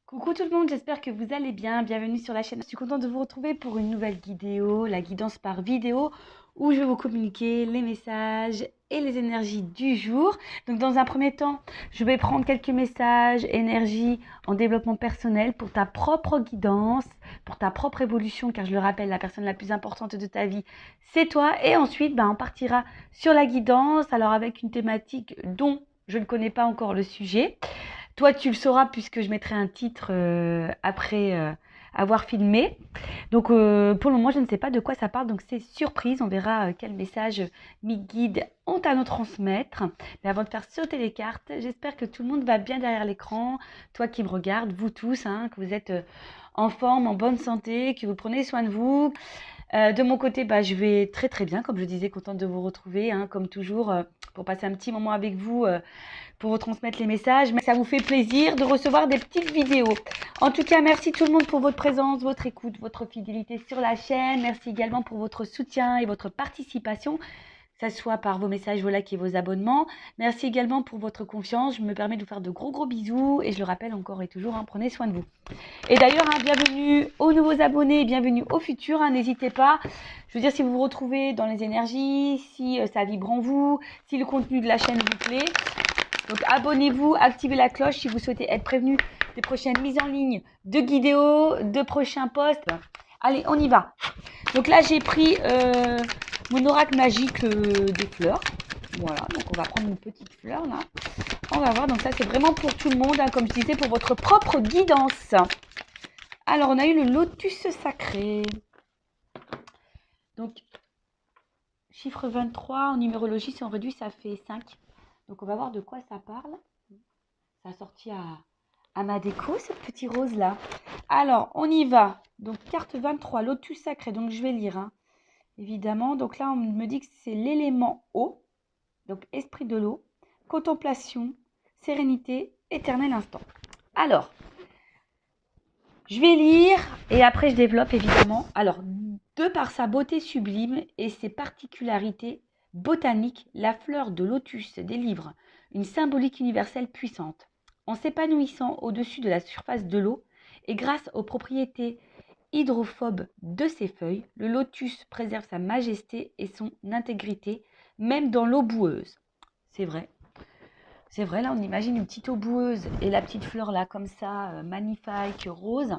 Coucou tout le monde, j'espère que vous allez bien. Bienvenue sur la chaîne. Je suis contente de vous retrouver pour une nouvelle vidéo, la guidance par vidéo, où je vais vous communiquer les messages et les énergies du jour. Donc dans un premier temps, je vais prendre quelques messages, énergie en développement personnel pour ta propre guidance, pour ta propre évolution, car je le rappelle, la personne la plus importante de ta vie, c'est toi. Et ensuite, on partira sur la guidance, alors avec une thématique dont je ne connais pas encore le sujet. Toi, tu le sauras puisque je mettrai un titre après avoir filmé. Donc, pour le moment, je ne sais pas de quoi ça parle. Donc, c'est surprise. On verra quel message mes guides ont à nous transmettre. Mais avant de faire sauter les cartes, j'espère que tout le monde va bien derrière l'écran. Toi qui me regardes, vous tous, que vous êtes en forme, en bonne santé, que vous prenez soin de vous. De mon côté, je vais très très bien. Comme je disais, contente de vous retrouver, comme toujours, pour passer un petit moment avec vous. Pour vous transmettre les messages, mais ça vous fait plaisir de recevoir des petites vidéos. En tout cas, merci tout le monde pour votre présence, votre écoute, votre fidélité sur la chaîne. Merci également pour votre soutien et votre participation, que ce soit par vos messages, vos likes et vos abonnements. Merci également pour votre confiance. Je me permets de vous faire de gros bisous et je le rappelle encore et toujours, prenez soin de vous. Et d'ailleurs, bienvenue aux nouveaux abonnés, bienvenue aux futurs. N'hésitez pas. Je veux dire, si vous vous retrouvez dans les énergies, si ça vibre en vous, si le contenu de la chaîne vous plaît. Donc abonnez-vous, activez la cloche si vous souhaitez être prévenu des prochaines mises en ligne de vidéos, de prochains posts. Allez, on y va. Donc là, j'ai pris mon oracle magique des fleurs. Voilà, donc on va prendre une petite fleur là. On va voir, donc ça c'est vraiment pour tout le monde, comme je disais, pour votre propre guidance. Alors, on a eu le lotus sacré. Donc, chiffre 23, en numérologie, si on réduit, ça fait 5. Donc, on va voir de quoi ça parle. Ça a sorti à ma déco, ce petit rose-là. Alors, on y va. Donc, carte 23, lotus sacré. Donc, je vais lire, évidemment. Donc là, on me dit que c'est l'élément eau. Donc, esprit de l'eau, contemplation, sérénité, éternel instant. Alors, je vais lire et après, je développe, évidemment. Alors, de par sa beauté sublime et ses particularités botaniques, la fleur de lotus délivre une symbolique universelle puissante. En s'épanouissant au-dessus de la surface de l'eau et grâce aux propriétés hydrophobes de ses feuilles, le lotus préserve sa majesté et son intégrité, même dans l'eau boueuse. C'est vrai. C'est vrai, là, on imagine une petite eau boueuse et la petite fleur là, comme ça, magnifique, rose.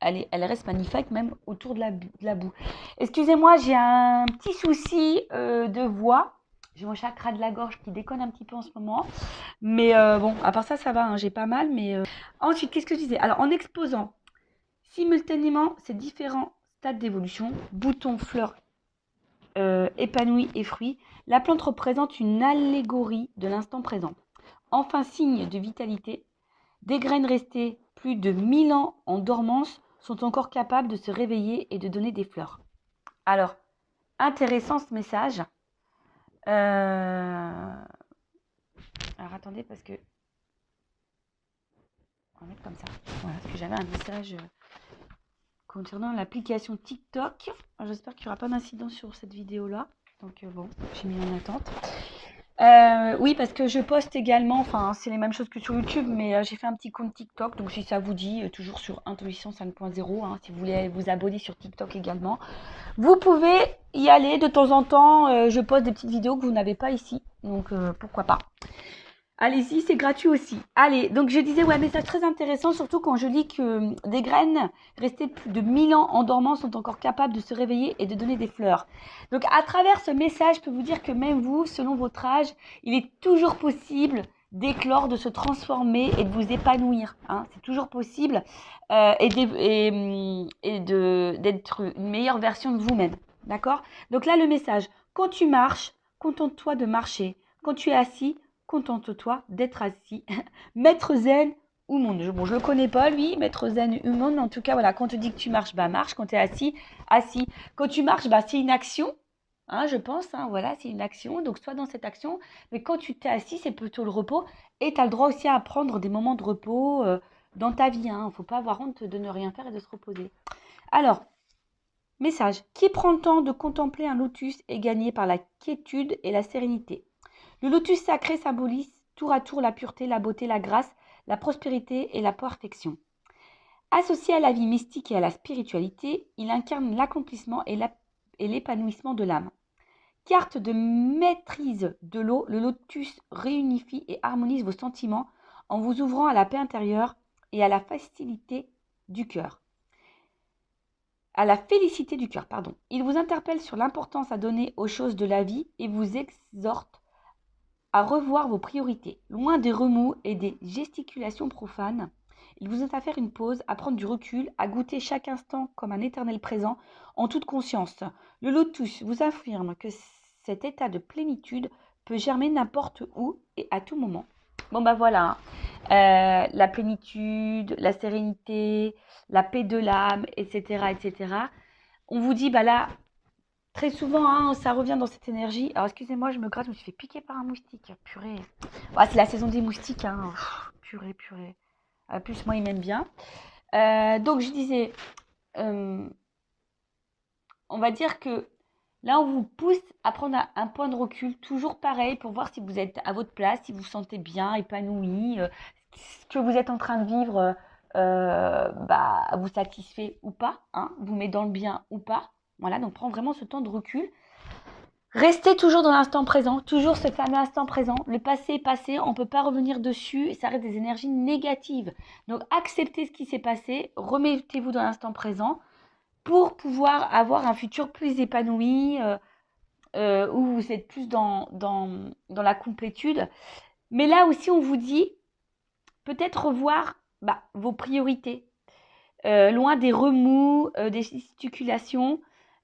Elle reste magnifique même autour de la boue. Excusez-moi, j'ai un petit souci de voix. J'ai mon chakra de la gorge qui déconne un petit peu en ce moment. Mais bon, à part ça, ça va, j'ai pas mal. Mais ensuite, qu'est-ce que je disais? Alors, en exposant simultanément ces différents stades d'évolution, boutons, fleurs, épanouis et fruits, la plante représente une allégorie de l'instant présent. Enfin, signe de vitalité, des graines restées plus de 1000 ans en dormance sont encore capables de se réveiller et de donner des fleurs. Alors, intéressant ce message. Alors, attendez, parce que... On va mettre comme ça. Voilà, parce que j'avais un message concernant l'application TikTok. J'espère qu'il n'y aura pas d'incident sur cette vidéo-là. Donc, bon, j'ai mis en attente. Oui, parce que je poste également, c'est les mêmes choses que sur YouTube, mais j'ai fait un petit compte TikTok, donc si ça vous dit, toujours sur Intuition 5.0, si vous voulez vous abonner sur TikTok également, vous pouvez y aller de temps en temps. Je poste des petites vidéos que vous n'avez pas ici, donc pourquoi pas. Allez-y, c'est gratuit aussi. Allez, donc je disais, message très intéressant, surtout quand je lis que des graines restées plus de 1000 ans en dormant sont encore capables de se réveiller et de donner des fleurs. Donc à travers ce message, je peux vous dire que même vous, selon votre âge, il est toujours possible d'éclore, de se transformer et de vous épanouir. C'est toujours possible et d'être une meilleure version de vous-même. D'accord? Donc là, le message, quand tu marches, contente-toi de marcher. Quand tu es assis, contente-toi d'être assis. Maître zen ou monde. Bon, je le connais pas, lui, maître zen ou monde, mais en tout cas, voilà, quand on te dit que tu marches, marche. Quand tu es assis, assis. Quand tu marches, c'est une action, je pense, voilà, c'est une action. Donc, soit dans cette action, mais quand tu t'es assis, c'est plutôt le repos. Et tu as le droit aussi à prendre des moments de repos dans ta vie. Il ne faut pas avoir honte de ne rien faire et de se reposer. Alors, message. Qui prend le temps de contempler un lotus est gagné par la quiétude et la sérénité. Le lotus sacré symbolise tour à tour la pureté, la beauté, la grâce, la prospérité et la perfection. Associé à la vie mystique et à la spiritualité, il incarne l'accomplissement et l'épanouissement de l'âme. Carte de maîtrise de l'eau, le lotus réunifie et harmonise vos sentiments en vous ouvrant à la paix intérieure et à la facilité du cœur. À la félicité du cœur, pardon. Il vous interpelle sur l'importance à donner aux choses de la vie et vous exhorte à revoir vos priorités. Loin des remous et des gesticulations profanes, il vous invite à faire une pause, à prendre du recul, à goûter chaque instant comme un éternel présent, en toute conscience. Le lotus vous affirme que cet état de plénitude peut germer n'importe où et à tout moment. Bon bah voilà, la plénitude, la sérénité, la paix de l'âme, etc., etc. On vous dit, bah là, très souvent, hein, ça revient dans cette énergie. Alors, excusez-moi, je me gratte, je me suis fait piquer par un moustique. Purée. Ouais, c'est la saison des moustiques. Hein. Purée, purée. Plus, moi, il m'aime bien. Donc, je disais, on va dire que là, on vous pousse à prendre un point de recul, toujours pareil, pour voir si vous êtes à votre place, si vous vous sentez bien, épanoui, ce que vous êtes en train de vivre vous satisfait ou pas, hein, vous met dans le bien ou pas. Voilà, donc prends vraiment ce temps de recul. Restez toujours dans l'instant présent, toujours ce fameux instant présent. Le passé est passé, on ne peut pas revenir dessus et ça reste des énergies négatives. Donc acceptez ce qui s'est passé, remettez-vous dans l'instant présent pour pouvoir avoir un futur plus épanoui, où vous êtes plus dans la complétude. Mais là aussi, on vous dit peut-être revoir vos priorités, loin des remous, des gesticulations.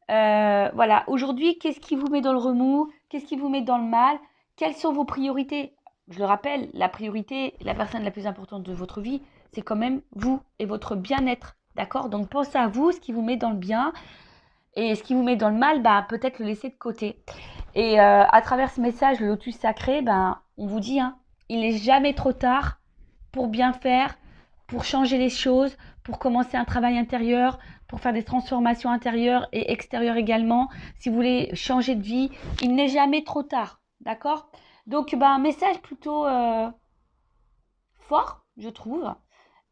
Voilà, aujourd'hui, qu'est-ce qui vous met dans le remous? Qu'est-ce qui vous met dans le mal? Quelles sont vos priorités? Je le rappelle, la priorité, la personne la plus importante de votre vie, c'est quand même vous et votre bien-être. D'accord? Donc pensez à vous, ce qui vous met dans le bien et ce qui vous met dans le mal, peut-être le laisser de côté. Et à travers ce message, le lotus sacré, on vous dit, hein, il n'est jamais trop tard pour bien faire, pour changer les choses, pour commencer un travail intérieur, pour faire des transformations intérieures et extérieures également. Si vous voulez changer de vie, il n'est jamais trop tard. D'accord? Donc, un message plutôt fort, je trouve.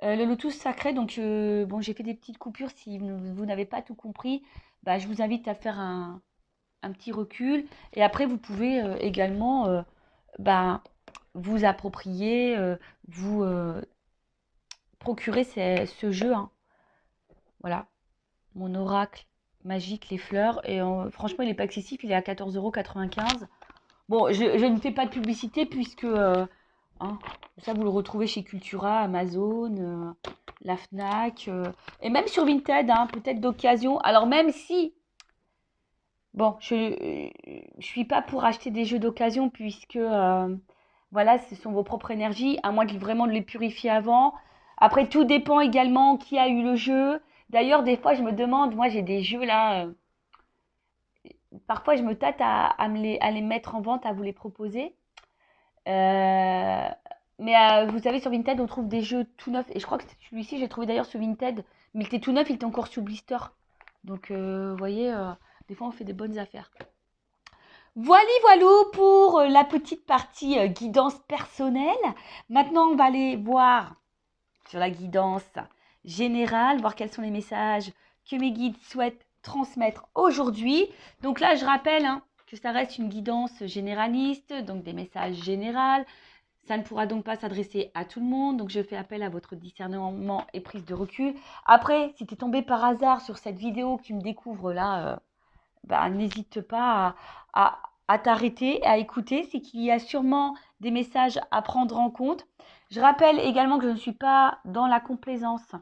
Le lotus sacré, donc j'ai fait des petites coupures si vous n'avez pas tout compris. Je vous invite à faire un petit recul. Et après, vous pouvez également vous approprier, vous procurer ce jeu. Hein. Voilà, mon oracle magique, les fleurs. Et franchement, il n'est pas excessif, il est à 14,95 €. Bon, je ne fais pas de publicité puisque ça, vous le retrouvez chez Cultura, Amazon, la Fnac, et même sur Vinted, hein, peut-être d'occasion. Alors même si, bon, je suis pas pour acheter des jeux d'occasion puisque, voilà, ce sont vos propres énergies, à moins vraiment de les purifier avant. Après, tout dépend également qui a eu le jeu. D'ailleurs, des fois, je me demande, moi j'ai des jeux là, parfois je me tâte à les mettre en vente, à vous les proposer. Mais vous savez, sur Vinted, on trouve des jeux tout neufs. Et je crois que celui-ci, j'ai trouvé d'ailleurs sur Vinted. Mais il était tout neuf, il était encore sous blister. Donc, vous voyez, des fois, on fait des bonnes affaires. Voilou pour la petite partie guidance personnelle. Maintenant, on va aller voir sur la guidance générale, voir quels sont les messages que mes guides souhaitent transmettre aujourd'hui. Donc là, je rappelle que ça reste une guidance généraliste, donc des messages généraux. Ça ne pourra donc pas s'adresser à tout le monde, donc je fais appel à votre discernement et prise de recul. Après, si tu es tombé par hasard sur cette vidéo, que tu me découvres là, n'hésite pas à t'arrêter, à écouter. C'est qu'il y a sûrement des messages à prendre en compte. Je rappelle également que je ne suis pas dans la complaisance.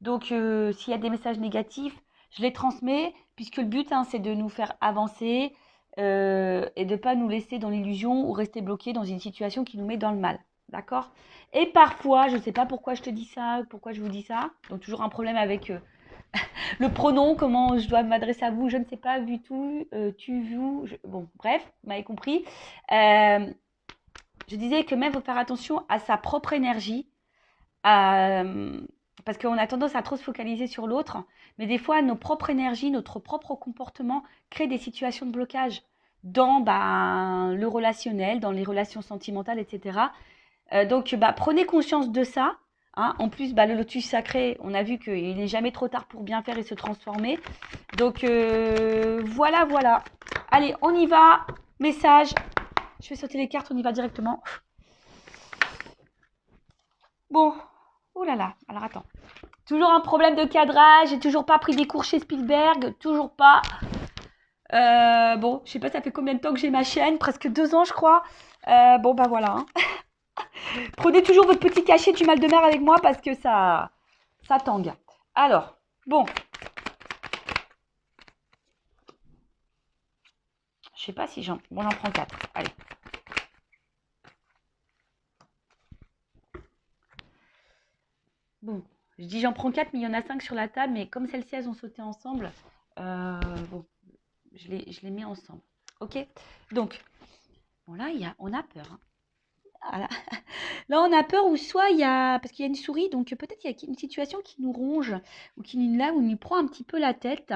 Donc, s'il y a des messages négatifs, je les transmets, puisque le but, c'est de nous faire avancer et de ne pas nous laisser dans l'illusion ou rester bloqué dans une situation qui nous met dans le mal. D'accord? Et parfois, je ne sais pas pourquoi je te dis ça, pourquoi je vous dis ça. Donc, toujours un problème avec le pronom, comment je dois m'adresser à vous, je ne sais pas, vu tout, tu, vous. Bon, bref, vous m'avez compris. Je disais que même il faut faire attention à sa propre énergie. Parce qu'on a tendance à trop se focaliser sur l'autre, mais des fois, nos propres énergies, notre propre comportement créent des situations de blocage dans le relationnel, dans les relations sentimentales, etc. Donc, prenez conscience de ça. Hein. En plus, bah, le lotus sacré, on a vu qu'il n'est jamais trop tard pour bien faire et se transformer. Donc, voilà, voilà. Allez, on y va. Message. Je vais sauter les cartes, on y va directement. Bon. Oh là là. Alors, attends. Toujours un problème de cadrage. J'ai toujours pas pris des cours chez Spielberg. Toujours pas. Bon, je sais pas, ça fait combien de temps que j'ai ma chaîne. Presque 2 ans, je crois. Bon, bah voilà. Hein. Prenez toujours votre petit cachet du mal de mer avec moi parce que ça tangue. Alors, bon. Je sais pas si j'en... Bon, on en prend 4. Allez. Bon, je dis j'en prends 4, mais il y en a 5 sur la table. Mais comme celles-ci, elles ont sauté ensemble, bon, je les mets ensemble. Ok. Donc, bon là, on a peur. Hein. Voilà. Là, on a peur ou soit il y a... Parce qu'il y a une souris, donc peut-être il y a une situation qui nous ronge ou qui nous prend un petit peu la tête.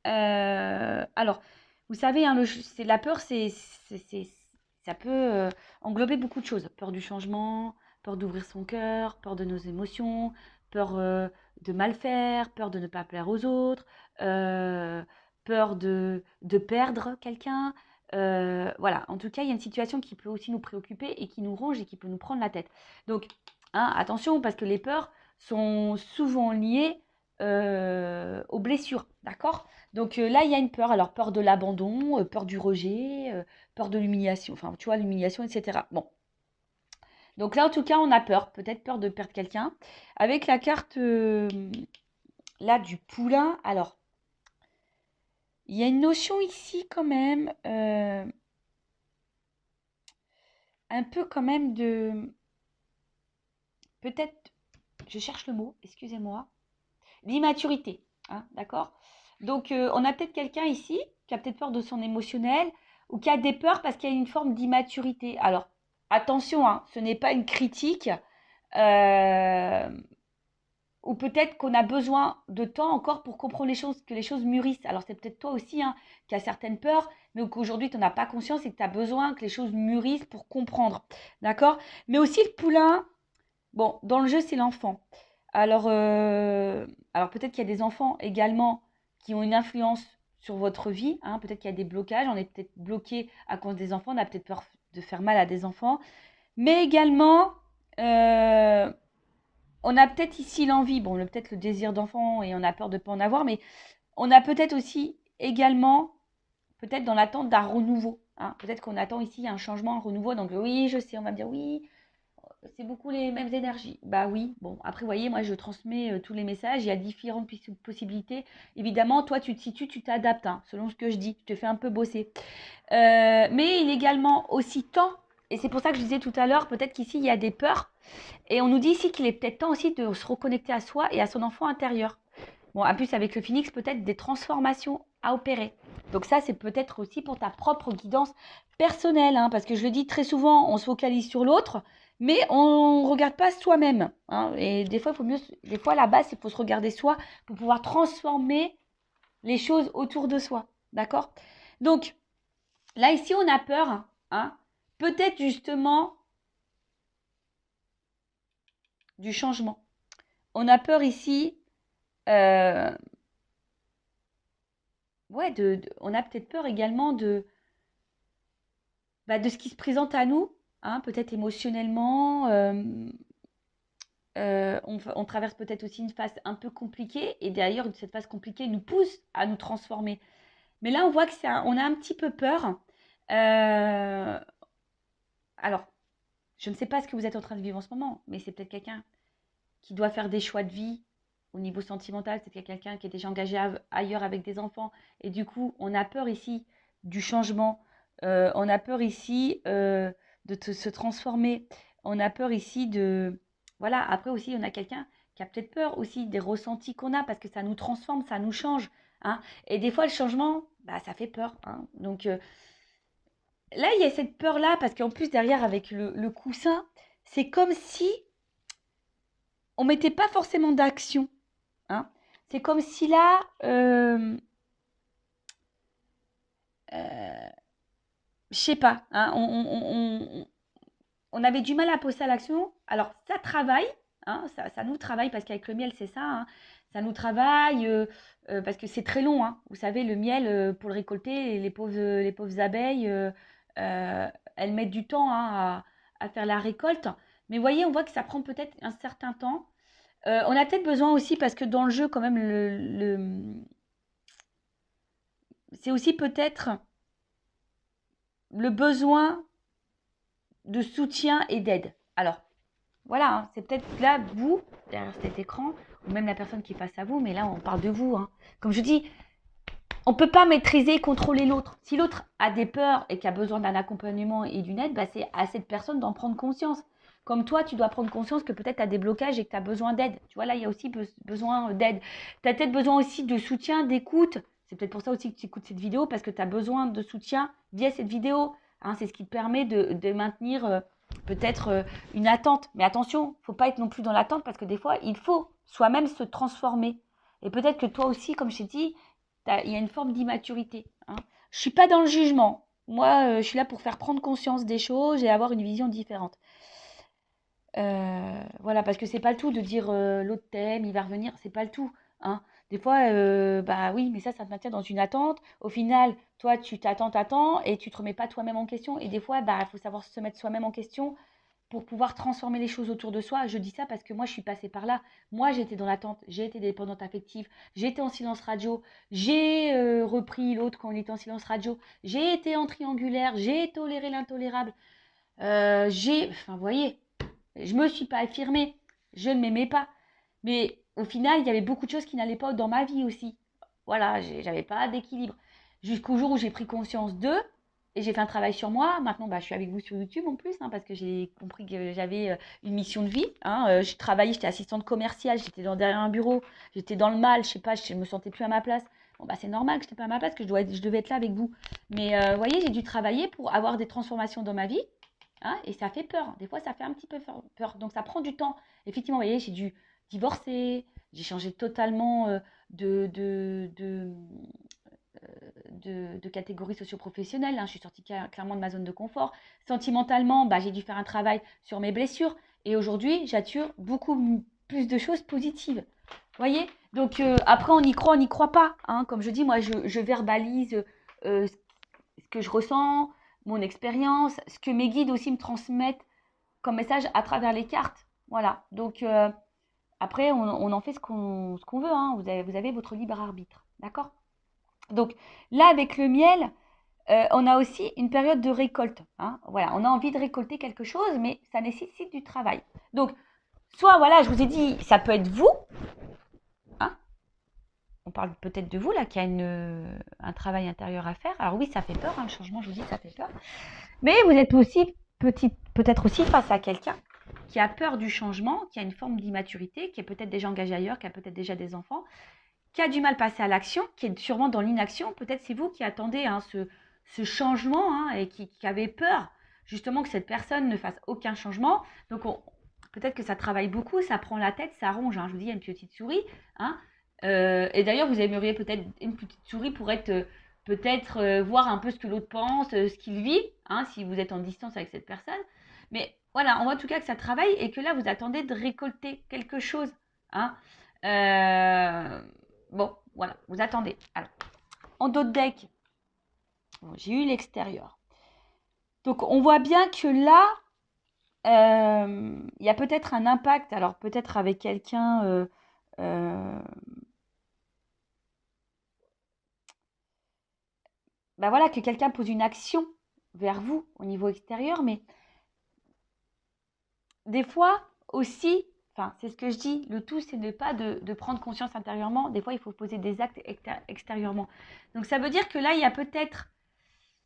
Alors, vous savez, hein, la peur, ça peut englober beaucoup de choses. Peur du changement, peur d'ouvrir son cœur, peur de nos émotions, peur de mal faire, peur de ne pas plaire aux autres, peur de perdre quelqu'un. Voilà, en tout cas, il y a une situation qui peut aussi nous préoccuper et qui nous ronge et qui peut nous prendre la tête. Donc, hein, attention, parce que les peurs sont souvent liées aux blessures, d'accord? Donc là, il y a une peur. Alors, peur de l'abandon, peur du rejet, peur de l'humiliation. Enfin, tu vois, l'humiliation, etc. Bon. Donc là, en tout cas, on a peur. Peut-être peur de perdre quelqu'un. Avec la carte, là, du poulain. Alors, il y a une notion ici, quand même. Un peu, quand même, de... Peut-être... Je cherche le mot, excusez-moi. L'immaturité. Hein, d'accord? Donc, on a peut-être quelqu'un ici qui a peut-être peur de son émotionnel ou qui a des peurs parce qu'il y a une forme d'immaturité. Alors, attention, hein, ce n'est pas une critique. euh, ou peut-être qu'on a besoin de temps encore pour comprendre les choses, que les choses mûrissent. Alors, c'est peut-être toi aussi hein, qui as certaines peurs, mais qu'aujourd'hui, tu n'en as pas conscience et que tu as besoin que les choses mûrissent pour comprendre. D'accord? Mais aussi le poulain, bon, dans le jeu, c'est l'enfant. Alors, alors peut-être qu'il y a des enfants également qui ont une influence sur votre vie. Hein. Peut-être qu'il y a des blocages. On est peut-être bloqué à cause des enfants. On a peut-être peur de faire mal à des enfants. Mais également, euh, on a peut-être ici l'envie. Bon, peut-être le désir d'enfant et on a peur de ne pas en avoir. Mais on a peut-être aussi également, peut-être dans l'attente d'un renouveau. Hein. Peut-être qu'on attend ici un changement, un renouveau. Donc oui, je sais, on va me dire oui, c'est beaucoup les mêmes énergies. Bah oui, bon, après, vous voyez, moi, je transmets tous les messages. Il y a différentes possibilités. Évidemment, toi, tu te situes, tu t'adaptes, hein, selon ce que je dis. Je te fais un peu bosser. Mais il est également aussi temps, et c'est pour ça que je disais tout à l'heure, peut-être qu'ici, il y a des peurs. Et on nous dit ici qu'il est peut-être temps aussi de se reconnecter à soi et à son enfant intérieur. Bon, en plus, avec le phénix, peut-être des transformations à opérer. Donc ça, c'est peut-être aussi pour ta propre guidance personnelle, hein, parce que je le dis très souvent, on se focalise sur l'autre, mais on ne regarde pas soi-même. Hein, et des fois, des fois, à la base, il faut se regarder soi pour pouvoir transformer les choses autour de soi. D'accord? Donc, là, ici, on a peur. Hein, peut-être justement du changement. On a peur ici... ouais, on a peut-être peur également de ce qui se présente à nous, hein, peut-être émotionnellement. On traverse peut-être aussi une phase un peu compliquée et d'ailleurs cette phase compliquée nous pousse à nous transformer. Mais là, on voit que on a un petit peu peur. Euh, alors, je ne sais pas ce que vous êtes en train de vivre en ce moment, mais c'est peut-être quelqu'un qui doit faire des choix de vie au niveau sentimental. C'est peut-être quelqu'un qui est déjà engagé ailleurs avec des enfants. Et du coup, on a peur ici du changement. On a peur ici se transformer. On a peur ici de... Voilà, après aussi, on a quelqu'un qui a peut-être peur aussi des ressentis qu'on a parce que ça nous transforme, ça nous change. Hein. Et des fois, le changement, bah, ça fait peur. Hein. Donc là, il y a cette peur-là parce qu'en plus, derrière, avec le coussin, c'est comme si on mettait pas forcément d'action. Hein. C'est comme si là, je sais pas, hein, on avait du mal à passer à l'action. Alors, ça travaille, hein, ça nous travaille, parce qu'avec le miel, c'est ça, hein, ça nous travaille, parce que c'est très long, hein. Vous savez, le miel, pour le récolter, les pauvres abeilles, euh, elles mettent du temps, hein, à faire la récolte. Mais vous voyez, on voit que ça prend peut-être un certain temps. On a peut-être besoin aussi, parce que dans le jeu, quand même, c'est aussi peut-être le besoin de soutien et d'aide. Alors, voilà, hein, c'est peut-être là, vous, derrière cet écran, ou même la personne qui est face à vous, mais là, on parle de vous, hein. Comme je dis, on ne peut pas maîtriser et contrôler l'autre. Si l'autre a des peurs et qui a besoin d'un accompagnement et d'une aide, bah, c'est à cette personne d'en prendre conscience. Comme toi, tu dois prendre conscience que peut-être tu as des blocages et que tu as besoin d'aide. Tu vois, là, il y a aussi besoin d'aide. Tu as peut-être besoin aussi de soutien, d'écoute. C'est peut-être pour ça aussi que tu écoutes cette vidéo, parce que tu as besoin de soutien via cette vidéo. Hein, c'est ce qui te permet de maintenir peut-être une attente. Mais attention, il ne faut pas être non plus dans l'attente, parce que des fois, il faut soi-même se transformer. Et peut-être que toi aussi, comme je t'ai dit, il y a une forme d'immaturité, hein. Je ne suis pas dans le jugement. Moi, je suis là pour faire prendre conscience des choses et avoir une vision différente. Voilà, parce que c'est pas le tout de dire l'autre t'aime, il va revenir, c'est pas le tout, hein. Des fois, bah oui, mais ça te maintient dans une attente. Au final, toi, tu t'attends, et tu te remets pas toi-même en question. Et des fois, bah, il faut savoir se mettre soi-même en question pour pouvoir transformer les choses autour de soi. Je dis ça parce que moi, je suis passée par là. Moi, j'étais dans l'attente, j'ai été dépendante affective, j'ai été en silence radio, j'ai repris l'autre quand on était en silence radio, j'ai été en triangulaire, j'ai toléré l'intolérable. Enfin, vous voyez, je me suis pas affirmée, je ne m'aimais pas. Mais au final, il y avait beaucoup de choses qui n'allaient pas dans ma vie aussi. Voilà, j'avais pas d'équilibre. Jusqu'au jour où j'ai pris conscience d'eux, et j'ai fait un travail sur moi. Maintenant, bah, je suis avec vous sur YouTube en plus, hein, parce que j'ai compris que j'avais une mission de vie, hein. Je travaillais, j'étais assistante commerciale, j'étais derrière un bureau, j'étais dans le mal, je sais pas, je me sentais plus à ma place. Bon, bah, c'est normal que je n'étais pas à ma place, que je devais être là avec vous. Mais vous voyez, j'ai dû travailler pour avoir des transformations dans ma vie, hein, et ça fait peur. Des fois, ça fait un petit peu peur. Donc, ça prend du temps. Effectivement, vous voyez, j'ai dû divorcer, j'ai changé totalement de, de, de, de catégorie socio-professionnelle, hein. Je suis sortie clairement de ma zone de confort. Sentimentalement, bah, j'ai dû faire un travail sur mes blessures. Et aujourd'hui, j'attire beaucoup plus de choses positives. Vous voyez? Donc, après, on n'y croit pas, hein. Comme je dis, moi, je verbalise ce que je ressens, mon expérience, ce que mes guides aussi me transmettent comme message à travers les cartes. Voilà. Donc, après, on en fait ce qu'on veut, hein. Vous avez votre libre arbitre. D'accord? Donc, là, avec le miel, on a aussi une période de récolte, hein. Voilà, on a envie de récolter quelque chose, mais ça nécessite du travail. Donc, soit, voilà, je vous ai dit, ça peut être vous, hein. On parle peut-être de vous, là, qui a un travail intérieur à faire. Alors oui, ça fait peur, hein, le changement, je vous dis, ça fait peur. Mais vous êtes aussi peut-être aussi face à quelqu'un qui a peur du changement, qui a une forme d'immaturité, qui est peut-être déjà engagé ailleurs, qui a peut-être déjà des enfants, qui a du mal à passer à l'action, qui est sûrement dans l'inaction. Peut-être c'est vous qui attendez, hein, ce changement, hein, et qui avez peur justement que cette personne ne fasse aucun changement. Donc peut-être que ça travaille beaucoup, ça prend la tête, ça ronge, hein. Je vous dis, il y a une petite souris, hein. Et d'ailleurs, vous aimeriez peut-être une petite souris pour être peut-être voir un peu ce que l'autre pense, ce qu'il vit, hein, si vous êtes en distance avec cette personne. Mais voilà, on voit en tout cas que ça travaille et que là, vous attendez de récolter quelque chose, hein. Bon, voilà, vous attendez. Alors, en dos de deck, bon, j'ai eu l'extérieur. Donc, on voit bien que là, il y a peut-être un impact, alors peut-être avec quelqu'un, bah voilà, que quelqu'un pose une action vers vous au niveau extérieur, mais des fois aussi, enfin, c'est ce que je dis, le tout, c'est de pas de prendre conscience intérieurement. Des fois, il faut poser des actes extérieurement. Donc, ça veut dire que là, il y a peut-être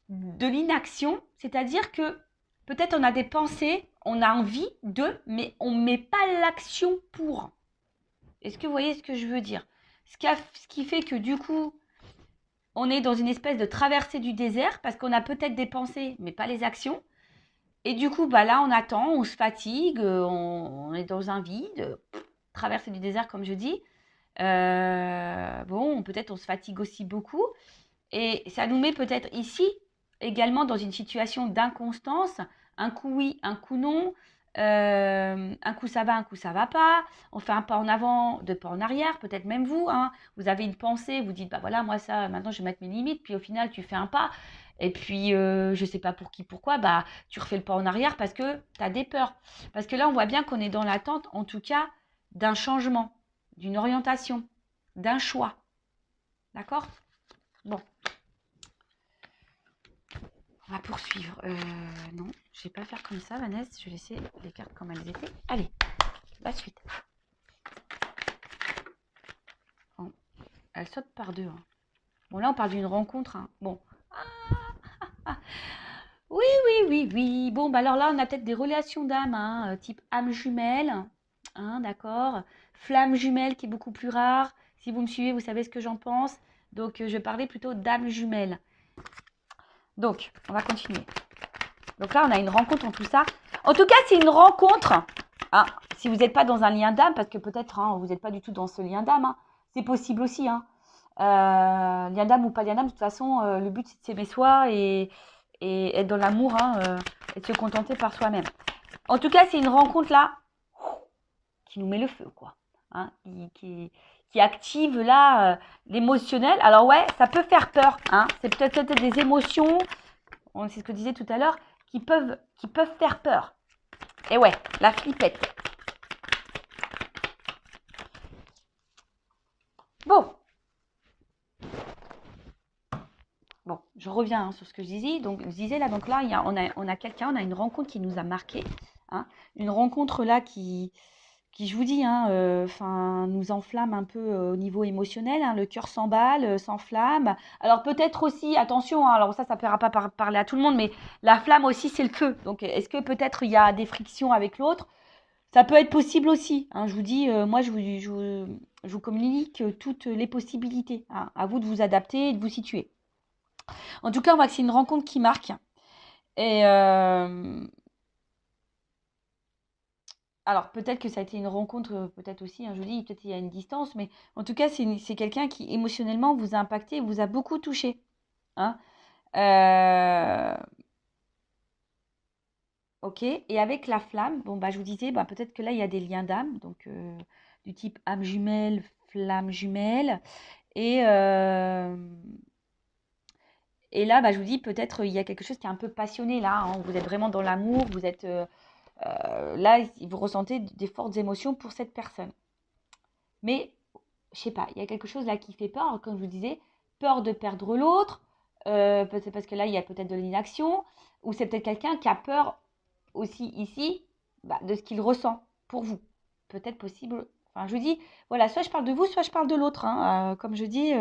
de l'inaction, c'est-à-dire que peut-être on a des pensées, on a envie de, mais on ne met pas l'action pour. Est-ce que vous voyez ce que je veux dire? Ce qui fait que du coup, on est dans une espèce de traversée du désert parce qu'on a peut-être des pensées, mais pas les actions. Et du coup, bah là, on attend, on se fatigue, on est dans un vide, traversée du désert, comme je dis. Bon, peut-être on se fatigue aussi beaucoup. Et ça nous met peut-être ici également dans une situation d'inconstance, un coup oui, un coup non. Un coup ça va, un coup ça va pas. On fait un pas en avant, deux pas en arrière, peut-être même vous. Hein, vous avez une pensée, vous dites, bah voilà, moi ça, maintenant je vais mettre mes limites. Puis au final, tu fais un pas. Et puis, je sais pas pour qui, pourquoi, bah tu refais le pas en arrière parce que tu as des peurs. Parce que là, on voit bien qu'on est dans l'attente, en tout cas, d'un changement, d'une orientation, d'un choix. D'accord? Bon, on va poursuivre. Non, je vais pas faire comme ça, Vanessa. Je vais laisser les cartes comme elles étaient. Allez, la suite. Bon, elle saute par deux. Hein. Bon, là, on parle d'une rencontre. Hein. Bon. Oui, oui, oui, oui. Bon, bah alors là, on a peut-être des relations d'âme, hein, type âme jumelle. Hein, d'accord. Flamme jumelle qui est beaucoup plus rare. Si vous me suivez, vous savez ce que j'en pense. Donc, je parlais plutôt d'âme jumelle. Donc, on va continuer. Donc là, on a une rencontre en tout ça. En tout cas, c'est une rencontre. Hein, si vous n'êtes pas dans un lien d'âme, parce que peut-être hein, vous n'êtes pas du tout dans ce lien d'âme, hein, c'est possible aussi. Hein. Lien d'âme ou pas lien d'âme, de toute façon, le but c'est de s'aimer soi et être dans l'amour hein, et de se contenter par soi-même. En tout cas, c'est une rencontre là qui nous met le feu, quoi. Hein, qui active là l'émotionnel. Alors ouais, ça peut faire peur. Hein, c'est peut-être des émotions, c'est ce que je disais tout à l'heure, qui peuvent faire peur. Et ouais, la flippette. Bon. Bon, je reviens hein, sur ce que je disais. Donc, je disais là, donc là, on a quelqu'un, on a une rencontre qui nous a marqué. Hein, une rencontre là qui je vous dis, hein, nous enflamme un peu au niveau émotionnel. Hein, le cœur s'emballe, s'enflamme. Alors peut-être aussi, attention, hein, alors ça ne plaira pas parler à tout le monde, mais la flamme aussi, c'est le feu. Donc, est-ce que peut-être il y a des frictions avec l'autre? Ça peut être possible aussi. Hein, je vous dis, moi, je vous communique toutes les possibilités. Hein, à vous de vous adapter et de vous situer. En tout cas, on voit que c'est une rencontre qui marque. Et alors, peut-être que ça a été une rencontre, peut-être aussi, hein, je vous dis, peut-être il y a une distance, mais en tout cas, c'est quelqu'un qui émotionnellement vous a impacté, vous a beaucoup touché. Hein. Ok, et avec la flamme, bon, bah, je vous disais, bah, peut-être que là, il y a des liens d'âme, donc du type âme jumelle, flamme jumelle. Et, et là, bah, je vous dis, peut-être il y a quelque chose qui est un peu passionné là. Hein, vous êtes vraiment dans l'amour, vous êtes là, vous ressentez des fortes émotions pour cette personne. Mais, je sais pas, il y a quelque chose là qui fait peur, comme je vous disais, peur de perdre l'autre, peut-être parce que là, il y a peut-être de l'inaction, ou c'est peut-être quelqu'un qui a peur aussi ici bah, de ce qu'il ressent pour vous. Peut-être possible. Enfin, je vous dis, voilà, soit je parle de vous, soit je parle de l'autre. Hein. Comme je dis,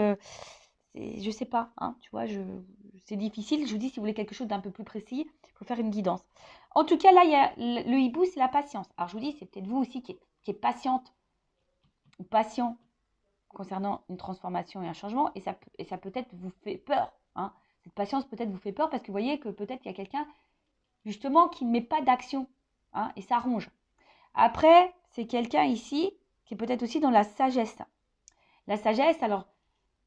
je sais pas. Hein, tu vois, c'est difficile. Je vous dis, si vous voulez quelque chose d'un peu plus précis, il faut faire une guidance. En tout cas, là, il y a le hibou, c'est la patience. Alors, je vous dis, c'est peut-être vous aussi qui est patiente ou patient concernant une transformation et un changement, et ça peut-être vous fait peur. Hein. Cette patience peut-être vous fait peur parce que vous voyez que peut-être il y a quelqu'un justement qui ne met pas d'action, hein, et ça ronge. Après, c'est quelqu'un ici qui est peut-être aussi dans la sagesse. La sagesse, alors,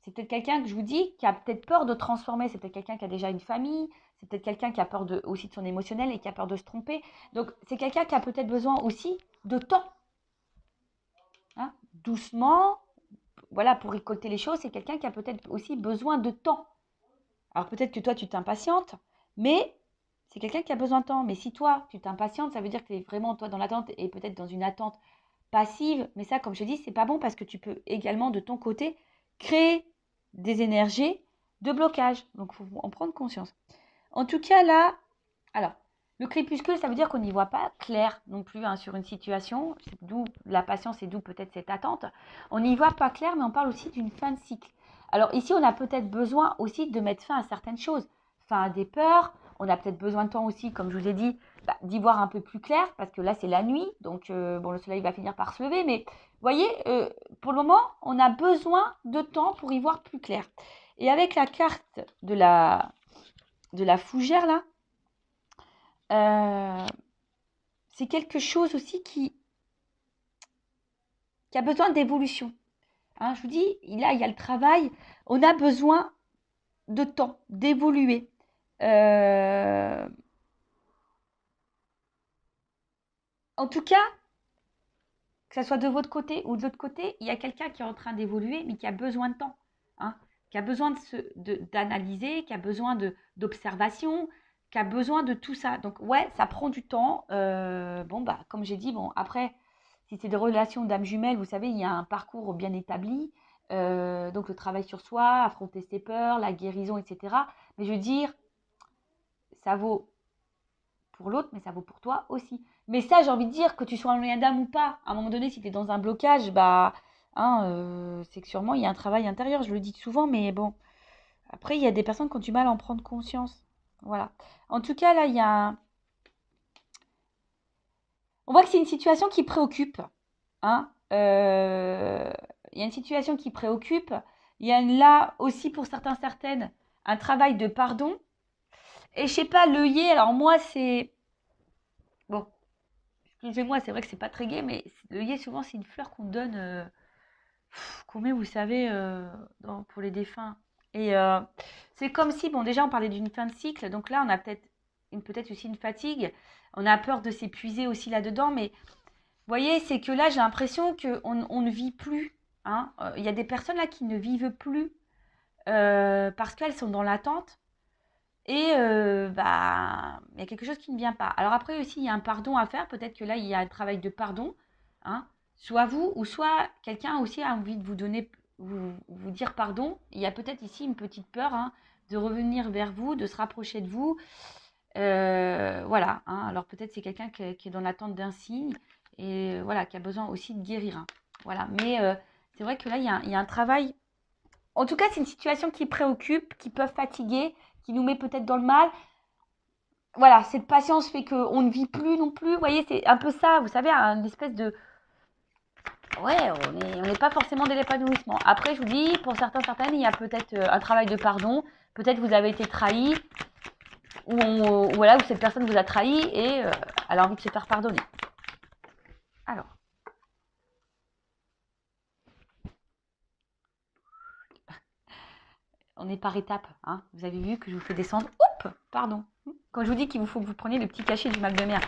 c'est peut-être quelqu'un que je vous dis qui a peut-être peur de transformer, c'est peut-être quelqu'un qui a déjà une famille, c'est peut-être quelqu'un qui a peur aussi de son émotionnel et qui a peur de se tromper. Donc, c'est quelqu'un qui a peut-être besoin aussi de temps. Hein, doucement, voilà, pour récolter les choses, c'est quelqu'un qui a peut-être aussi besoin de temps. Alors peut-être que toi, tu t'impatientes, mais c'est quelqu'un qui a besoin de temps. Mais si toi, tu t'impatientes, ça veut dire que tu es vraiment, toi, dans l'attente et peut-être dans une attente passive. Mais ça, comme je dis, c'est pas bon parce que tu peux également, de ton côté, créer des énergies de blocage. Donc, il faut en prendre conscience. En tout cas, là, alors, le crépuscule, ça veut dire qu'on n'y voit pas clair non plus hein, sur une situation. C'est d'où la patience et d'où peut-être cette attente. On n'y voit pas clair, mais on parle aussi d'une fin de cycle. Alors ici, on a peut-être besoin aussi de mettre fin à certaines choses. Fin à des peurs. On a peut-être besoin de temps aussi, comme je vous ai dit, d'y voir un peu plus clair, parce que là, c'est la nuit. Donc, bon, le soleil va finir par se lever. Mais vous voyez, pour le moment, on a besoin de temps pour y voir plus clair. Et avec la carte de la fougère, là, c'est quelque chose aussi qui a besoin d'évolution. Hein, je vous dis, là, il y a le travail. On a besoin de temps, d'évoluer. En tout cas, que ça soit de votre côté ou de l'autre côté, il y a quelqu'un qui est en train d'évoluer, mais qui a besoin de temps, hein, qui a besoin d'analyser, qui a besoin d'observation, qui a besoin de tout ça. Donc, ouais, ça prend du temps. Bon, bah, comme j'ai dit, bon, après, si c'est des relations d'âme jumelle, vous savez, il y a un parcours bien établi. Donc, le travail sur soi, affronter ses peurs, la guérison, etc. Mais je veux dire, ça vaut pour l'autre, mais ça vaut pour toi aussi. Mais ça, j'ai envie de dire, que tu sois un lien d'âme ou pas, à un moment donné, si tu es dans un blocage, bah, hein, c'est que sûrement il y a un travail intérieur, je le dis souvent, mais bon. Après, il y a des personnes qui ont du mal à en prendre conscience. Voilà. En tout cas, là, il y a On voit que c'est une situation qui préoccupe. Hein. Il y a une situation qui préoccupe. Il y a là aussi, pour certains, certaines, un travail de pardon. Et je sais pas, l'œillet, alors moi, c'est... Bon, excusez-moi, c'est vrai que c'est pas très gai, mais l'œillet, souvent, c'est une fleur qu'on donne, qu'on met, vous savez, pour les défunts. Et c'est comme si, bon, déjà, on parlait d'une fin de cycle, donc là, on a peut-être aussi une fatigue. On a peur de s'épuiser aussi là-dedans, mais vous voyez, c'est que là, j'ai l'impression qu'on ne vit plus. Hein. Il y a des personnes là qui ne vivent plus parce qu'elles sont dans l'attente. Et bah, il y a quelque chose qui ne vient pas. Alors après aussi, il y a un pardon à faire. Peut-être que là, il y a un travail de pardon. Hein. Soit vous, ou soit quelqu'un aussi a envie de vous donner, vous dire pardon. Il y a peut-être ici une petite peur, hein, de revenir vers vous, de se rapprocher de vous. Voilà. Hein. Alors peut-être c'est quelqu'un qui est dans l'attente d'un signe et voilà, qui a besoin aussi de guérir. Hein. Voilà. Mais c'est vrai que là, il y a un travail. En tout cas, c'est une situation qui préoccupe, qui peut fatiguer, qui nous met peut-être dans le mal. Voilà, cette patience fait qu'on ne vit plus non plus. Vous voyez, c'est un peu ça, vous savez, une espèce de... Ouais, on n'est pas forcément dans l'épanouissement. Après, je vous dis, pour certains, certaines, il y a peut-être un travail de pardon. Peut-être vous avez été trahi, voilà, où cette personne vous a trahi et elle a envie de se faire pardonner. Alors. On est par étapes. Hein. Vous avez vu que je vous fais descendre. Oups, pardon. Quand je vous dis qu'il vous faut que vous preniez le petit cachet du mal de mer.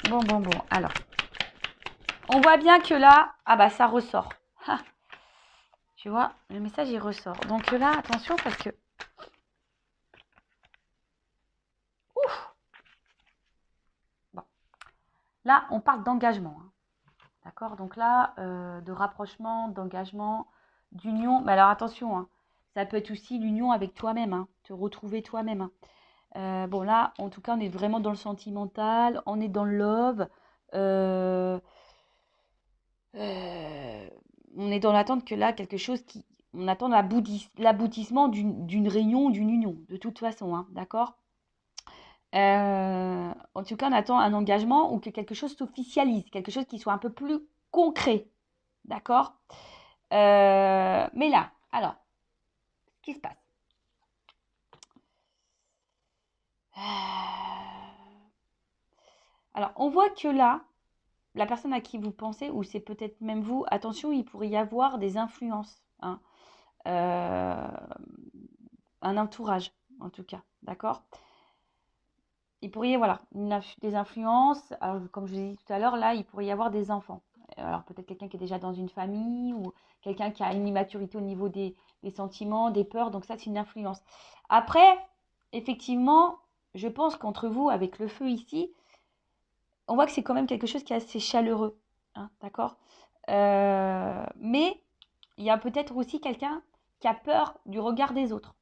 Bon. Alors, on voit bien que là, ah bah ça ressort. Ha. Tu vois, le message il ressort. Donc là, attention parce que... Ouf. Bon. Là, on parle d'engagement. Hein. D'accord. Donc là, de rapprochement, d'engagement, d'union. Mais alors attention, hein. Ça peut être aussi l'union avec toi-même. Hein. Te retrouver toi-même. Hein. Bon là, en tout cas, on est vraiment dans le sentimental, on est dans le love. euh, euh, on est dans l'attente que là, quelque chose qui... On attend l'aboutissement d'une réunion, d'une union, de toute façon, hein, d'accord. En tout cas, on attend un engagement ou que quelque chose s'officialise, quelque chose qui soit un peu plus concret, d'accord. Mais là, alors, ce qui se passe. Alors, on voit que là, la personne à qui vous pensez, ou c'est peut-être même vous, attention, il pourrait y avoir des influences, hein, euh, un entourage en tout cas, d'accord. Il pourrait y avoir des influences, alors, comme je vous ai dit tout à l'heure, là, il pourrait y avoir des enfants. Alors peut-être quelqu'un qui est déjà dans une famille, ou quelqu'un qui a une immaturité au niveau des sentiments, des peurs, donc ça c'est une influence. Après, effectivement, je pense qu'entre vous, avec le feu ici, on voit que c'est quand même quelque chose qui est assez chaleureux, hein, d'accord. Mais il y a peut-être aussi quelqu'un qui a peur du regard des autres.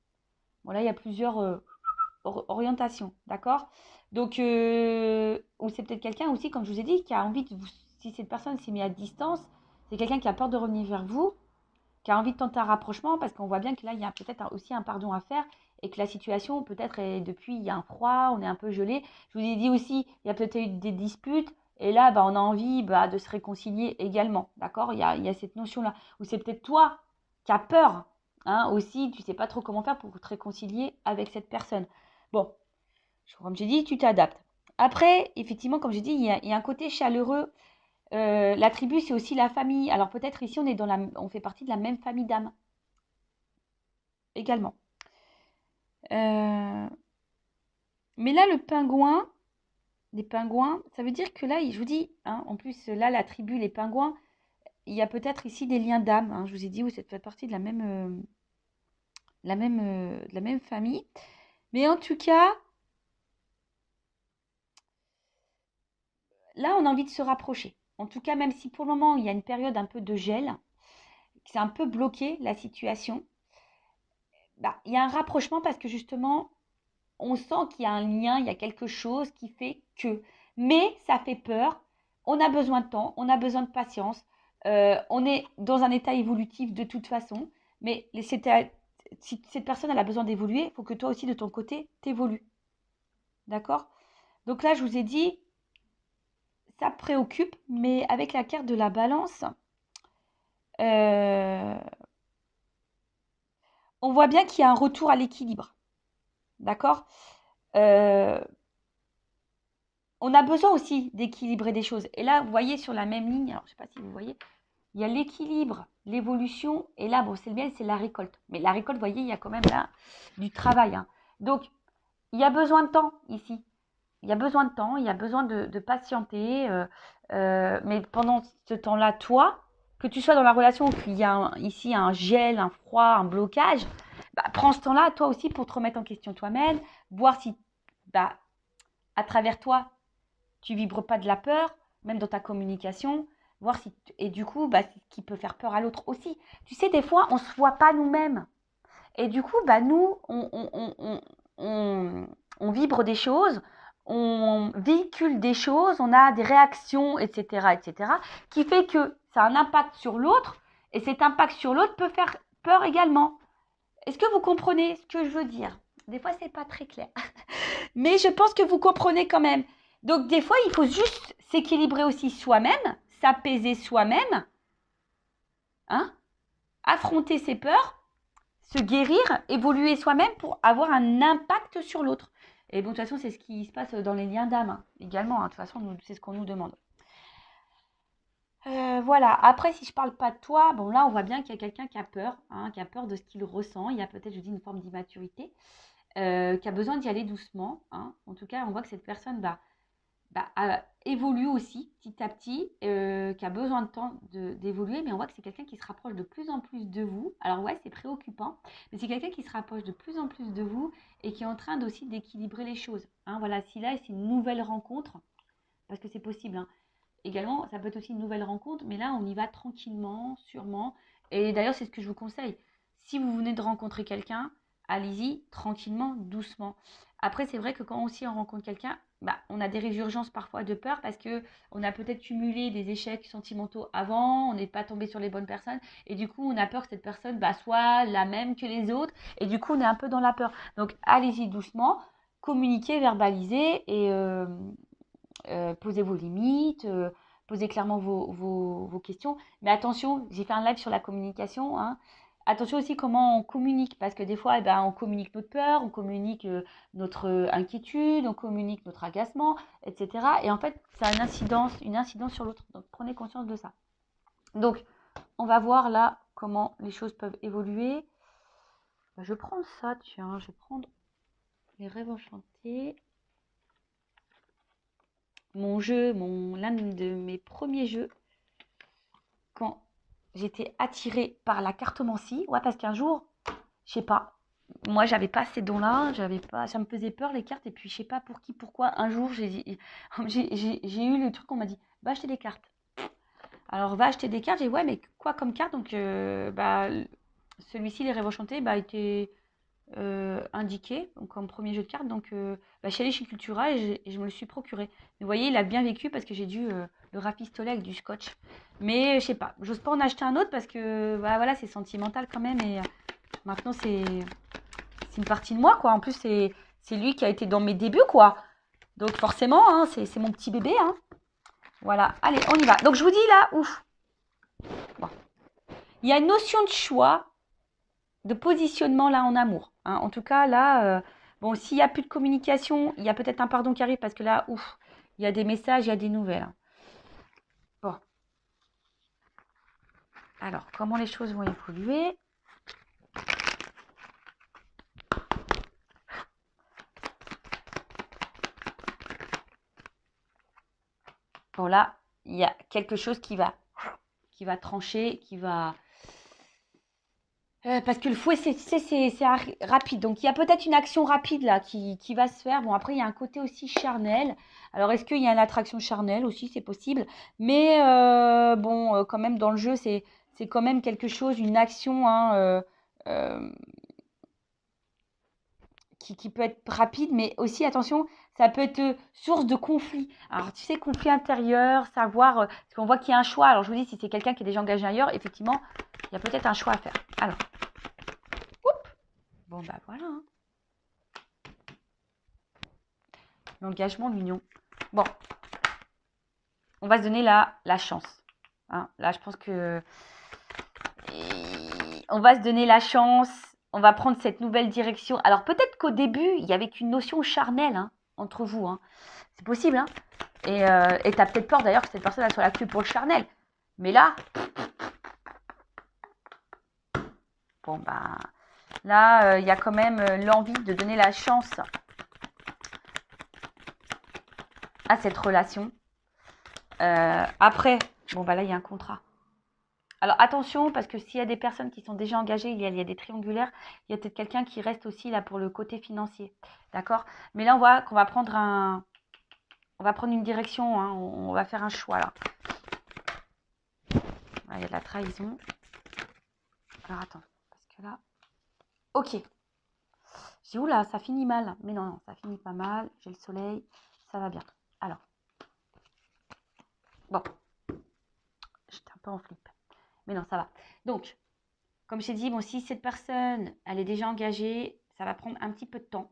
Bon, là, il y a plusieurs orientations, d'accord. Donc, ou c'est peut-être quelqu'un aussi, comme je vous ai dit, qui a envie de vous... Si cette personne s'est mise à distance, c'est quelqu'un qui a peur de revenir vers vous, qui a envie de tenter un rapprochement, parce qu'on voit bien que là, il y a peut-être aussi un pardon à faire, et que la situation, peut-être, est depuis, il y a un froid, on est un peu gelé. Je vous ai dit aussi, il y a peut-être eu des disputes, et là, bah, on a envie de se réconcilier également, d'accord. Il y a cette notion-là. Ou c'est peut-être toi qui as peur, hein, aussi, tu ne sais pas trop comment faire pour te réconcilier avec cette personne. Bon, comme j'ai dit, tu t'adaptes. Après, effectivement, comme j'ai dit, il y a un côté chaleureux. La tribu, c'est aussi la famille. Alors peut-être ici, on fait partie de la même famille d'âmes également. Mais là, le pingouin, des pingouins. Ça veut dire que là, je vous dis, hein, en plus, là, la tribu, les pingouins, il y a peut-être ici des liens d'âme. Hein, je vous ai dit, oui, ça fait partie de de la même famille. Mais en tout cas, là, on a envie de se rapprocher. En tout cas, même si pour le moment, il y a une période un peu de gel, qui s'est un peu bloqué la situation, bah, il y a un rapprochement parce que justement, on sent qu'il y a un lien, il y a quelque chose qui fait que. Mais ça fait peur. On a besoin de temps, on a besoin de patience. On est dans un état évolutif de toute façon. Mais si cette personne elle a besoin d'évoluer, il faut que toi aussi de ton côté t'évolues. D'accord? Donc là, je vous ai dit, ça préoccupe, mais avec la carte de la balance, euh, on voit bien qu'il y a un retour à l'équilibre. D'accord? Euh, on a besoin aussi d'équilibrer des choses. Et là, vous voyez sur la même ligne, alors je ne sais pas si vous voyez, il y a l'équilibre, l'évolution, et là, bon, c'est le miel, c'est la récolte. Mais la récolte, vous voyez, il y a quand même là du travail. Hein. Donc, il y a besoin de temps ici. Il y a besoin de temps, il y a besoin de patienter. Mais pendant ce temps-là, toi, que tu sois dans la relation, qu'il y a ici un gel, un froid, un blocage, bah, prends ce temps-là, toi aussi, pour te remettre en question toi-même, voir si, bah, à travers toi, tu vibres pas de la peur, même dans ta communication, voir si, et du coup, bah, ce qui peut faire peur à l'autre aussi. Tu sais, des fois, on se voit pas nous-mêmes. Et du coup, bah, nous, on vibre des choses, on véhicule des choses, on a des réactions, etc., qui fait que ça a un impact sur l'autre, et cet impact sur l'autre peut faire peur également. Est-ce que vous comprenez ce que je veux dire? Des fois, c'est pas très clair. Mais je pense que vous comprenez quand même. Donc, des fois, il faut juste s'équilibrer aussi soi-même, s'apaiser soi-même, hein, affronter ses peurs, se guérir, évoluer soi-même pour avoir un impact sur l'autre. Et bon, de toute façon, c'est ce qui se passe dans les liens d'âme hein, également. Hein. De toute façon, c'est ce qu'on nous demande. Voilà. Après, si je parle pas de toi, bon là, on voit bien qu'il y a quelqu'un qui a peur, hein, qui a peur de ce qu'il ressent. Il y a peut-être, je dis, une forme d'immaturité, qui a besoin d'y aller doucement. Hein. En tout cas, on voit que cette personne évolue aussi petit à petit, qui a besoin de temps d'évoluer, mais on voit que c'est quelqu'un qui se rapproche de plus en plus de vous. Alors ouais, c'est préoccupant, mais c'est quelqu'un qui se rapproche de plus en plus de vous et qui est en train aussi d'équilibrer les choses. Hein, voilà, si là, c'est une nouvelle rencontre, parce que c'est possible. Hein. Également, ça peut être aussi une nouvelle rencontre, mais là, on y va tranquillement, sûrement. Et d'ailleurs, c'est ce que je vous conseille. Si vous venez de rencontrer quelqu'un, allez-y tranquillement, doucement. Après, c'est vrai que quand aussi on rencontre quelqu'un, bah, on a des résurgences parfois de peur parce que on a peut-être cumulé des échecs sentimentaux avant, on n'est pas tombé sur les bonnes personnes, et du coup, on a peur que cette personne soit la même que les autres, et du coup, on est un peu dans la peur. Donc, allez-y doucement, communiquez, verbalisez, et posez vos limites, posez clairement vos questions. Mais attention, j'ai fait un live sur la communication. Hein. Attention aussi comment on communique, parce que des fois, on communique notre peur, on communique notre inquiétude, on communique notre agacement, etc. Et en fait, ça a une incidence sur l'autre. Donc, prenez conscience de ça. Donc, on va voir là comment les choses peuvent évoluer. Je vais prendre ça, tiens, je vais prendre les rêves enchantés. L'un de mes premiers jeux, quand j'étais attirée par la cartomancie, ouais, parce qu'un jour, je sais pas, moi j'avais pas ces dons-là, ça me faisait peur les cartes, et puis je sais pas pour qui, pourquoi, un jour j'ai eu le truc, on m'a dit, va acheter des cartes. Alors va acheter des cartes, j'ai dit, ouais, mais quoi comme carte? Donc, celui-ci, les rêves enchantés, était indiqué donc comme premier jeu de cartes. Donc, je suis allée chez Cultura et je me le suis procuré. Mais vous voyez, il a bien vécu parce que j'ai dû le rafistoler avec du scotch. Mais je sais pas, j'ose pas en acheter un autre parce que voilà, c'est sentimental quand même. Et maintenant, c'est une partie de moi, quoi. En plus, c'est lui qui a été dans mes débuts, quoi. Donc, forcément, hein, c'est mon petit bébé. Hein. Voilà, allez, on y va. Donc, je vous dis là, ouf. Bon. Il y a une notion de choix, de positionnement là en amour. Hein. En tout cas, là, bon, s'il n'y a plus de communication, il y a peut-être un pardon qui arrive parce que là, ouf, il y a des messages, il y a des nouvelles. Hein. Bon. Alors, comment les choses vont évoluer? Bon, là, il y a quelque chose qui va trancher, qui va... parce que le fouet, c'est rapide. Donc, il y a peut-être une action rapide là qui va se faire. Bon, après, il y a un côté aussi charnel. Alors, est-ce qu'il y a une attraction charnelle aussi? C'est possible. Mais bon, quand même, dans le jeu, c'est quand même quelque chose, une action hein, euh, qui peut être rapide. Mais aussi, attention, ça peut être source de conflit. Alors, tu sais, conflit intérieur, savoir... parce qu'on voit qu'il y a un choix. Alors, je vous dis, si c'est quelqu'un qui est déjà engagé ailleurs, effectivement, il y a peut-être un choix à faire. Alors, bon, bah voilà. Hein. L'engagement, l'union. Bon, on va se donner la chance. Hein. Là, je pense que on va se donner la chance. On va prendre cette nouvelle direction. Alors, peut-être qu'au début, il n'y avait qu'une notion charnelle hein, entre vous. Hein. C'est possible. Hein. Et tu as peut-être peur d'ailleurs que cette personne elle soit là que pour le charnel. Mais là, bon, bah, là, il y a quand même l'envie de donner la chance à cette relation. Après, bon, bah là, il y a un contrat. Alors attention, parce que s'il y a des personnes qui sont déjà engagées, il y a des triangulaires, il y a peut-être quelqu'un qui reste aussi là pour le côté financier. D'accord? Mais là, on voit qu'on va prendre on va prendre une direction, hein, on va faire un choix là. Ah, il y a de la trahison. Alors attends, parce que là... Ok. J'ai où là, ça finit mal. Mais non, ça finit pas mal. J'ai le soleil, ça va bien. Alors. Bon. J'étais un peu en flip. Mais non, ça va. Donc, comme je t'ai dit, bon, si cette personne, elle est déjà engagée, ça va prendre un petit peu de temps.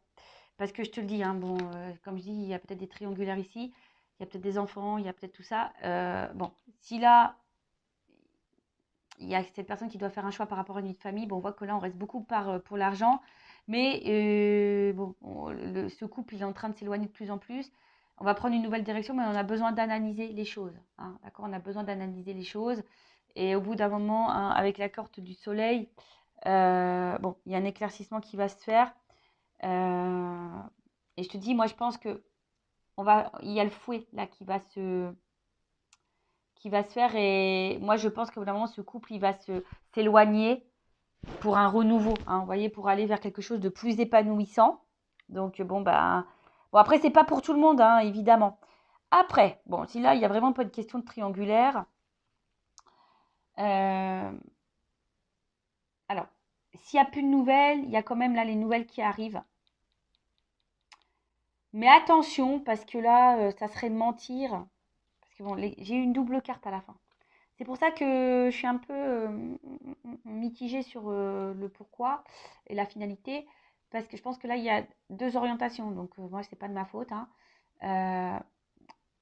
Parce que je te le dis, hein, bon, comme je dis, il y a peut-être des triangulaires ici, il y a peut-être des enfants, il y a peut-être tout ça. Bon, si là, il y a cette personne qui doit faire un choix par rapport à une vie de famille, bon, on voit que là, on reste beaucoup pour l'argent. Mais bon, ce couple, il est en train de s'éloigner de plus en plus. On va prendre une nouvelle direction, mais on a besoin d'analyser les choses. Hein, d'accord? On a besoin d'analyser les choses. Et au bout d'un moment, hein, avec la carte du soleil, bon, il y a un éclaircissement qui va se faire. Et je te dis, moi, je pense que il y a le fouet là qui va se faire. Et moi, je pense qu'au bout d'un moment, ce couple, il va s'éloigner pour un renouveau. Hein, vous voyez, pour aller vers quelque chose de plus épanouissant. Donc, bon, bah, bon, après, c'est pas pour tout le monde, hein, évidemment. Après, bon, si là, il n'y a vraiment pas de question de triangulaire. Alors, s'il n'y a plus de nouvelles, il y a quand même là les nouvelles qui arrivent. Mais attention, parce que là, ça serait de mentir. Parce que bon, j'ai eu une double carte à la fin. C'est pour ça que je suis un peu mitigée sur le pourquoi et la finalité. Parce que je pense que là, il y a deux orientations. Donc, moi, c'est pas de ma faute. Hein.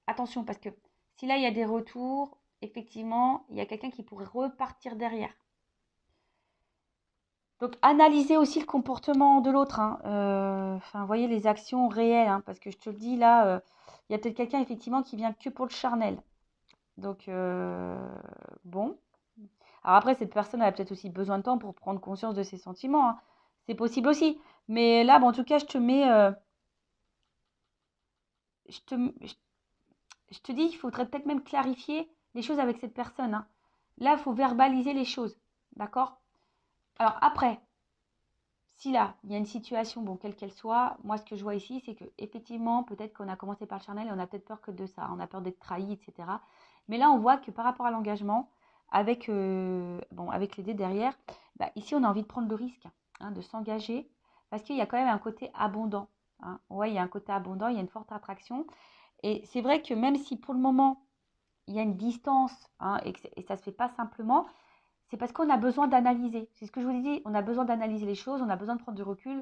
Attention, parce que si là, il y a des retours, effectivement, il y a quelqu'un qui pourrait repartir derrière. Donc, analysez aussi le comportement de l'autre. Hein. Enfin, voyez les actions réelles. Hein, parce que je te le dis, là, il y a peut-être quelqu'un, effectivement, qui vient que pour le charnel. Donc, bon. Alors après, cette personne a peut-être aussi besoin de temps pour prendre conscience de ses sentiments. Hein. C'est possible aussi. Mais là, bon, en tout cas, je te mets... je te, je te dis, il faudrait peut-être même clarifier les choses avec cette personne. Hein. Là, il faut verbaliser les choses. D'accord? Alors après, si là, il y a une situation, bon, quelle qu'elle soit, moi, ce que je vois ici, c'est que effectivement, peut-être qu'on a commencé par le charnel et on a peut-être peur que de ça. On a peur d'être trahi, etc. Mais là, on voit que par rapport à l'engagement, avec, bon, avec les dés derrière, bah, ici, on a envie de prendre le risque hein, de s'engager parce qu'il y a quand même un côté abondant. Hein. Ouais, il y a un côté abondant, il y a une forte attraction. Et c'est vrai que même si pour le moment, il y a une distance hein, et ça ne se fait pas simplement, c'est parce qu'on a besoin d'analyser. C'est ce que je vous ai dit, on a besoin d'analyser les choses, on a besoin de prendre du recul,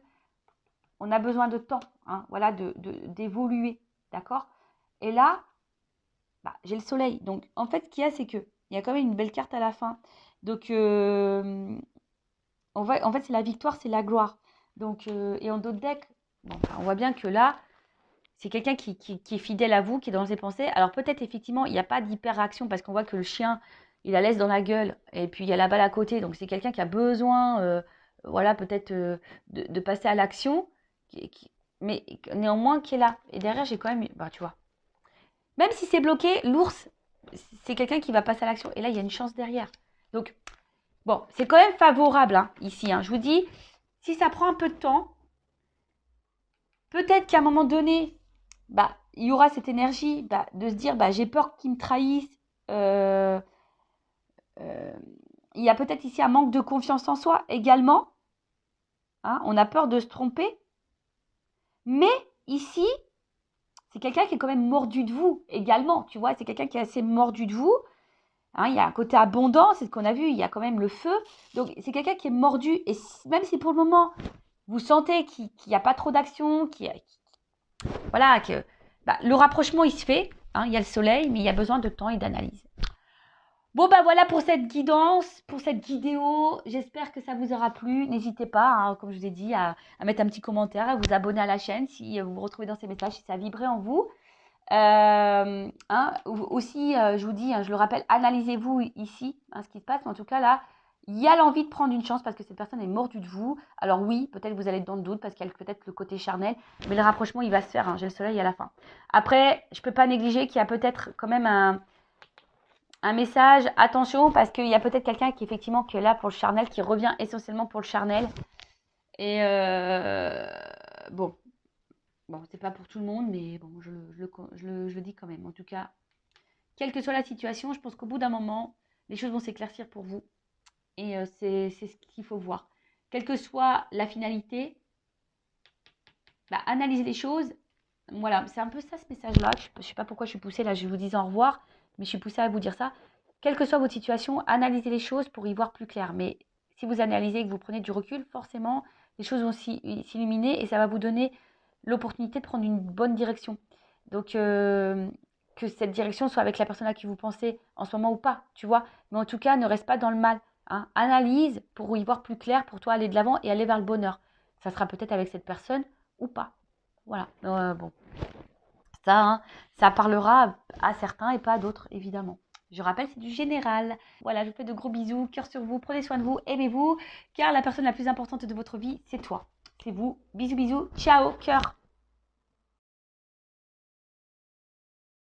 on a besoin de temps, hein, voilà, d'évoluer, d'accord? Et là, bah, j'ai le soleil. Donc, en fait, ce qu'il y a, c'est qu'il y a quand même une belle carte à la fin. Donc, en fait, c'est la victoire, c'est la gloire. Donc, et en d'autres decks, bon, bah, on voit bien que là, c'est quelqu'un qui est fidèle à vous, qui est dans ses pensées. Alors, peut-être, effectivement, il n'y a pas d'hyper-réaction parce qu'on voit que le chien, il la laisse dans la gueule. Et puis, il y a la balle à côté. Donc, c'est quelqu'un qui a besoin, voilà, peut-être de passer à l'action, mais néanmoins qui est là. Et derrière, j'ai quand même, bah, tu vois. Même si c'est bloqué, l'ours, c'est quelqu'un qui va passer à l'action. Et là, il y a une chance derrière. Donc, bon, c'est quand même favorable hein, ici. Hein. Je vous dis, si ça prend un peu de temps, peut-être qu'à un moment donné, bah, il y aura cette énergie de se dire, j'ai peur qu'ils me trahissent. Il y a peut-être ici un manque de confiance en soi également. Hein, on a peur de se tromper. Mais ici, c'est quelqu'un qui est quand même mordu de vous également. Tu vois, c'est quelqu'un qui est assez mordu de vous. Hein, il y a un côté abondant, c'est ce qu'on a vu, il y a quand même le feu. Donc, c'est quelqu'un qui est mordu. Et même si pour le moment, vous sentez qu'il n'y a pas trop d'action, voilà, que le rapprochement, il se fait. Hein, il y a le soleil, mais il y a besoin de temps et d'analyse. Bon, voilà pour cette guidance, pour cette vidéo. J'espère que ça vous aura plu. N'hésitez pas, hein, comme je vous ai dit, à mettre un petit commentaire, à vous abonner à la chaîne si vous vous retrouvez dans ces messages, si ça a vibré en vous. Aussi, je vous dis, je le rappelle, analysez-vous ici, ce qui se passe. Mais en tout cas, là, il y a l'envie de prendre une chance parce que cette personne est mordue de vous. Alors oui, peut-être que vous allez être dans le doute parce qu'il y a peut-être le côté charnel. Mais le rapprochement, il va se faire. J'ai le soleil à la fin. Après, je ne peux pas négliger qu'il y a peut-être quand même un message. Attention, parce qu'il y a peut-être quelqu'un qui, effectivement, qui est là pour le charnel, qui revient essentiellement pour le charnel. Et bon, c'est pas pour tout le monde, mais bon, je le dis quand même. En tout cas, quelle que soit la situation, je pense qu'au bout d'un moment, les choses vont s'éclaircir pour vous. Et c'est ce qu'il faut voir. Quelle que soit la finalité, analysez les choses. Voilà, c'est un peu ça ce message-là. Je ne sais pas pourquoi je suis poussée là, je vous dis au revoir, mais je suis poussée à vous dire ça. Quelle que soit votre situation, analysez les choses pour y voir plus clair. Mais si vous analysez et que vous prenez du recul, forcément, les choses vont s'illuminer et ça va vous donner l'opportunité de prendre une bonne direction. Donc, que cette direction soit avec la personne à qui vous pensez en ce moment ou pas, tu vois. Mais en tout cas, ne reste pas dans le mal. Hein. Analyse pour y voir plus clair, pour toi aller de l'avant et aller vers le bonheur. Ça sera peut-être avec cette personne ou pas. Voilà. Bon. Ça parlera à certains et pas à d'autres, évidemment. Je rappelle, c'est du général. Voilà, je vous fais de gros bisous, cœur sur vous, prenez soin de vous, aimez-vous, car la personne la plus importante de votre vie, c'est toi. C'est vous. Bisous, bisous, ciao, cœur.